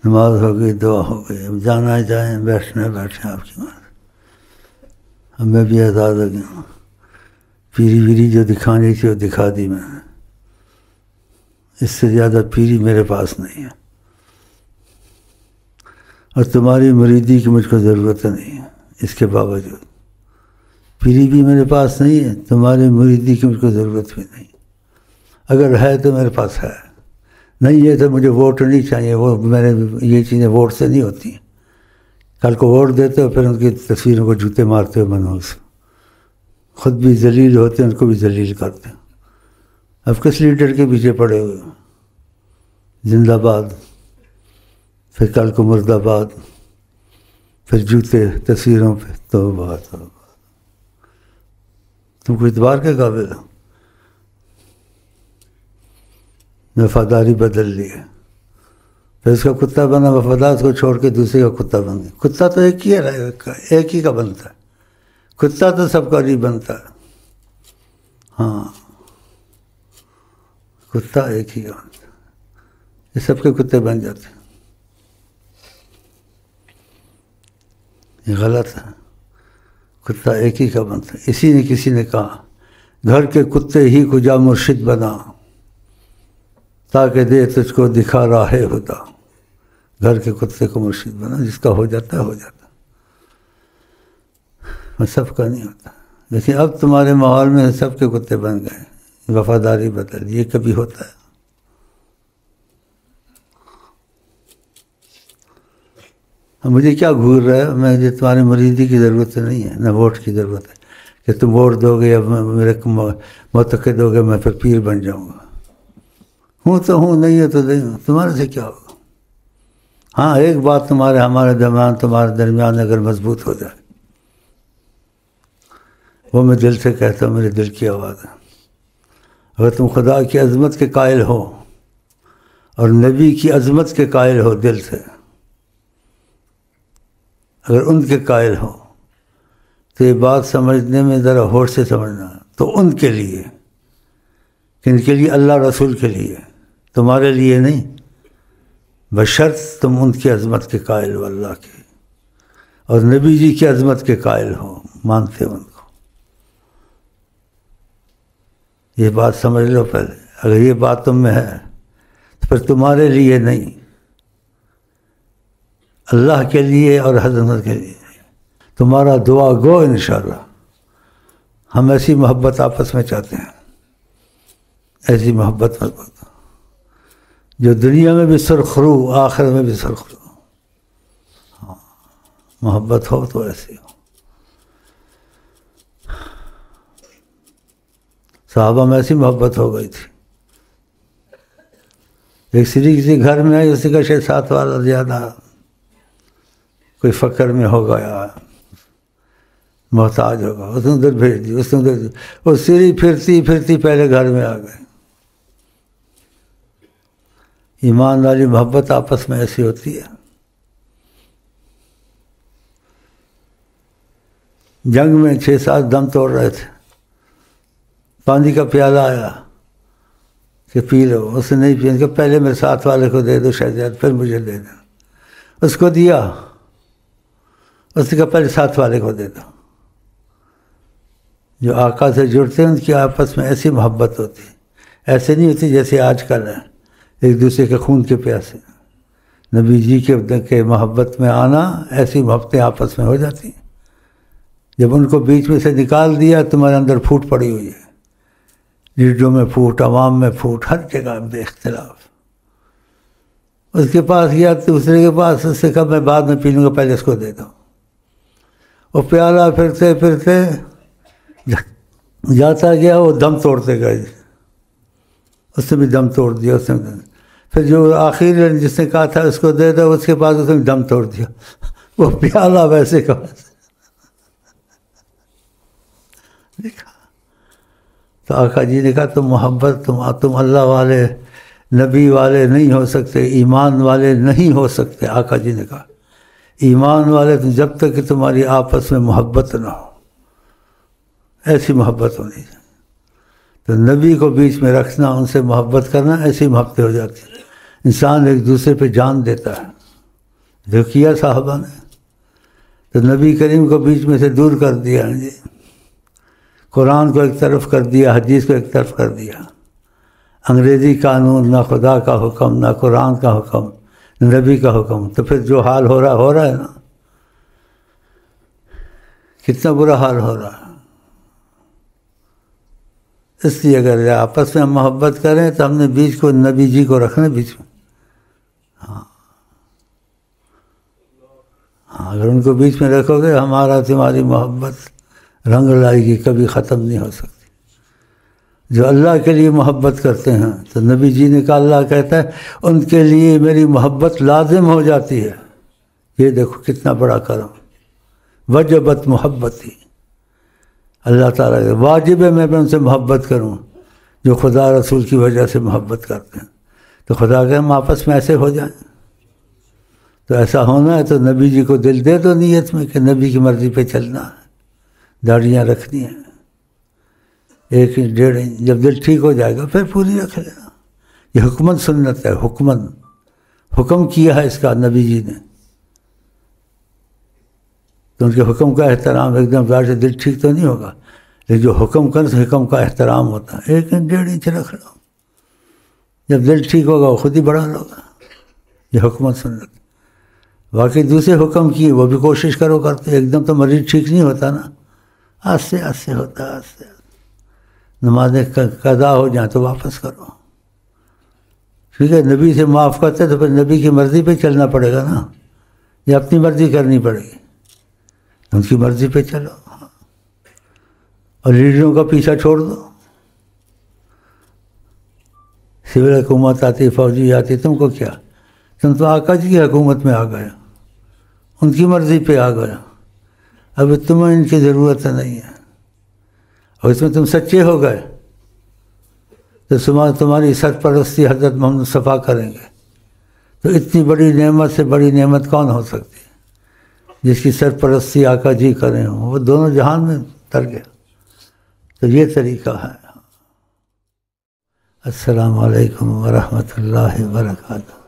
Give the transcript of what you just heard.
نماز ہو گئی، دعا ہو گئی، اب جانا جائیں، بیٹھنا بیٹھیں آپ کی بات. اب میں بھی آزاد ہو گیا ہوں. پیری ویری جو دکھانی تھی وہ دکھا دی میں نے. اس سے زیادہ پیری میرے پاس نہیں ہے، اور تمہاری مریدی کی مجھ کو ضرورت نہیں ہے. اس کے باوجود پیری بھی میرے پاس نہیں ہے، تمہاری مریدی کی مجھ کو ضرورت بھی نہیں. اگر ہے تو میرے پاس ہے، نہیں ہے تو مجھے ووٹ نہیں چاہیے. وہ میں نے یہ چیزیں ووٹ سے نہیں ہوتی ہیں. کل کو ووٹ دیتے ہو پھر ان کی تصویروں کو جوتے مارتے ہو بنو سے. خود بھی ذلیل ہوتے ہیں، ان کو بھی ذلیل کرتے ہیں. اب کس لیڈر کے پیچھے پڑے ہوئے؟ زندہ باد، پھر کل کو مرد آباد، پھر جوتے تصویروں پہ. تو بات تم کو اعتبار کے قابل ہو؟ وفاداری بدل لی ہے. پھر اس کا کتا بنا، وفادار کو چھوڑ کے دوسرے کا کتا بن گیا. کتا تو ایک ہی ہے، ایک ہی کا بنتا ہے. کتا تو سب کا نہیں بنتا. ہاں، کتا ایک ہی کا بنتا ہے. یہ سب کے کتے بن جاتے ہیں. یہ غلط ہے. کتا ایک ہی کا بنتا ہے. اسی نے کسی نے کہا گھر کے کتے ہی کو جا مرشد بنا، تاکہ دے تجھ کو دکھا راہ خدا. گھر کے کتے کو مرشد بنا، جس کا ہو جاتا ہے ہو جاتا ہے، سب کا نہیں ہوتا. لیکن اب تمہارے ماحول میں سب کے کتے بن گئے. وفاداری بدل. یہ کبھی ہوتا ہے؟ مجھے کیا گھور رہا ہے؟ مجھے تمہاری مریدی کی ضرورت نہیں ہے، نہ ووٹ کی ضرورت ہے کہ تم ووٹ دو گے یا میرے معتقد ہو گے میں پھر پیر بن جاؤں گا. ہوں تو ہوں، نہیں ہے تو نہیں ہوں. تمہارے سے کیا ہوگا؟ ہاں، ایک بات ہمارے درمیان اگر مضبوط ہو جائے، وہ میں دل سے کہتا ہوں، میرے دل کی آواز ہے. اگر تم خدا کی عظمت کے قائل ہو اور نبی کی عظمت کے قائل ہو دل سے، اگر ان کے قائل ہو تو یہ بات سمجھنے میں ذرا ہوش سے سمجھنا. تو ان کے لیے، کن کے لیے؟ اللہ رسول کے لیے، تمہارے لیے نہیں. بشرط تم ان کی عظمت کے قائل ہو، اللہ کے اور نبی جی کی عظمت کے قائل ہو، مانتے ہو ان کو. یہ بات سمجھ لو پہلے. اگر یہ بات تم میں ہے تو پھر تمہارے لیے نہیں، اللہ کے لیے اور حضرت کے لیے. تمہارا دعا گو انشاءاللہ. ہم ایسی محبت آپس میں چاہتے ہیں، ایسی محبت جو دنیا میں بھی سرخرو، آخرت میں بھی سرخرو. ہاں، محبت ہو تو ایسی ہو. صحابہ میں ایسی محبت ہو گئی تھی. ایک سری کسی گھر میں آئی، اسی کا شاید 7 والا زیادہ کوئی فقر میں ہو گیا، محتاج ہوگا، اس نے ادھر بھیج دی، اس نے ادھر. وہ سری پھرتی پھرتی پہلے گھر میں آ گئے. ایمان والی محبت آپس میں ایسی ہوتی ہے. جنگ میں 6-7 دم توڑ رہے تھے. پانی کا پیالہ آیا کہ پی لو. اس نے نہیں پیا، کہ پہلے میرے ساتھ والے کو دے دو شہزاد، پھر مجھے دے دو. اس کو دیا. اس نے کہا پہلے ساتھ والے کو دے دو. جو آقا سے جڑتے ہیں ان کی آپس میں ایسی محبت ہوتی ہے. ایسے نہیں ہوتی جیسے آج کل ہے، ایک دوسرے کے خون کے پیاسے. نبی جی کے محبت میں آنا، ایسی محبتیں آپس میں ہو جاتی ہیں. جب ان کو بیچ میں سے نکال دیا، تمہارے اندر پھوٹ پڑی ہوئی ہے. لیڈروں میں پھوٹ، عوام میں پھوٹ، ہر جگہ بے اختلاف. اس کے پاس گیا، دوسرے کے پاس، اس سے کہا میں بعد میں پی لوں گا، پہلے اس کو دے دو. وہ پیالہ پھرتے پھرتے جاتا گیا، وہ دم توڑتے گئے. اس نے بھی دم توڑ دیا. اس نے پھر جو آخر جس نے کہا تھا اس کو دے دو، اس کے بعد اس نے دم توڑ دیا. وہ پیالہ ویسے کا ویسے. دیکھا تو آقا جی نے کہا تم محبت، تم اللہ والے، نبی والے نہیں ہو سکتے، ایمان والے نہیں ہو سکتے. آقا جی نے کہا ایمان والے جب تک کہ تمہاری آپس میں محبت نہ ہو. ایسی محبت ہونی چاہیے. تو نبی کو بیچ میں رکھنا، ان سے محبت کرنا، ایسی محبتیں ہو جاتی ہیں. انسان ایک دوسرے پہ جان دیتا ہے. جو کیا صحابہ نے، تو نبی کریم کو بیچ میں سے دور کر دیا جی، قرآن کو ایک طرف کر دیا، حدیث کو ایک طرف کر دیا، انگریزی قانون، نہ خدا کا حکم، نہ قرآن کا حکم، نہ نبی کا حکم، تو پھر جو حال ہو رہا ہے نا، کتنا برا حال ہو رہا ہے۔ اس لیے اگر آپس میں محبت کریں تو ہم نے بیچ کو نبی جی کو رکھنا بیچ میں، ہاں اگر ان کو بیچ میں رکھو گے ہمارا تمہاری محبت رنگ لائے گی، کبھی ختم نہیں ہو سکتی۔ جو اللہ کے لیے محبت کرتے ہیں تو نبی جی نے کہا، اللہ کہتا ہے ان کے لیے میری محبت لازم ہو جاتی ہے۔ یہ دیکھو کتنا بڑا کرم، وجبت محبتی، اللہ تعالیٰ کے واجب ہے میں ان سے محبت کروں جو خدا رسول کی وجہ سے محبت کرتے ہیں۔ تو خدا کہ ہم آپس میں ایسے ہو جائیں، تو ایسا ہونا ہے تو نبی جی کو دل دے دو نیت میں کہ نبی کی مرضی پہ چلنا ہے، داڑیاں رکھنی ہیں 1 انچ 1.5 انچ، جب دل ٹھیک ہو جائے گا پھر پوری رکھ لینا۔ یہ حکمن سنت ہے، حکم کیا ہے اس کا نبی جی نے، تو ان کے حکم کا احترام، ایک دم ظاہر سے دل ٹھیک تو نہیں ہوگا، لیکن جو حکم کر تو حکم کا احترام ہوتا ہے۔ 1 انچ 1.5 انچ رکھ لو، جب دل ٹھیک ہوگا وہ خود ہی بڑھا لوگا۔ یہ حکمن سنت۔ باقی دوسرے حکم کیے وہ بھی کوشش کرتے، ایک دم تو مریض ٹھیک نہیں ہوتا نا، آہستہ آہستہ ہوتا ہے، آہستہ۔ نمازیں قضا ہو جائیں تو واپس کرو، ٹھیک ہے۔ نبی سے معاف کرتے تو پھر نبی کی مرضی پہ چلنا پڑے گا نا، یا اپنی مرضی کرنی پڑے گی؟ ان کی مرضی پہ چلو، اور لیڈروں کا پیچھا چھوڑ دو۔ سول حکومت آتی، فوجی آتی، تم کو کیا؟ تم تو آقا جی کی حکومت میں آ گئے، ان کی مرضی پہ آ گئے، اب تمہیں ان کی ضرورت نہیں ہے، اور اس میں تم سچے ہو گئے تو تمہاری سرپرستی حضرت محمد مصطفیٰ کریں گے۔ تو اتنی بڑی نعمت سے بڑی نعمت کون ہو سکتی ہے جس کی سرپرستی آقا جی کریں ہوں؟ وہ دونوں جہان میں تر گیا۔ تو یہ طریقہ ہے۔ السلام علیکم ورحمۃ اللہ وبرکاتہ۔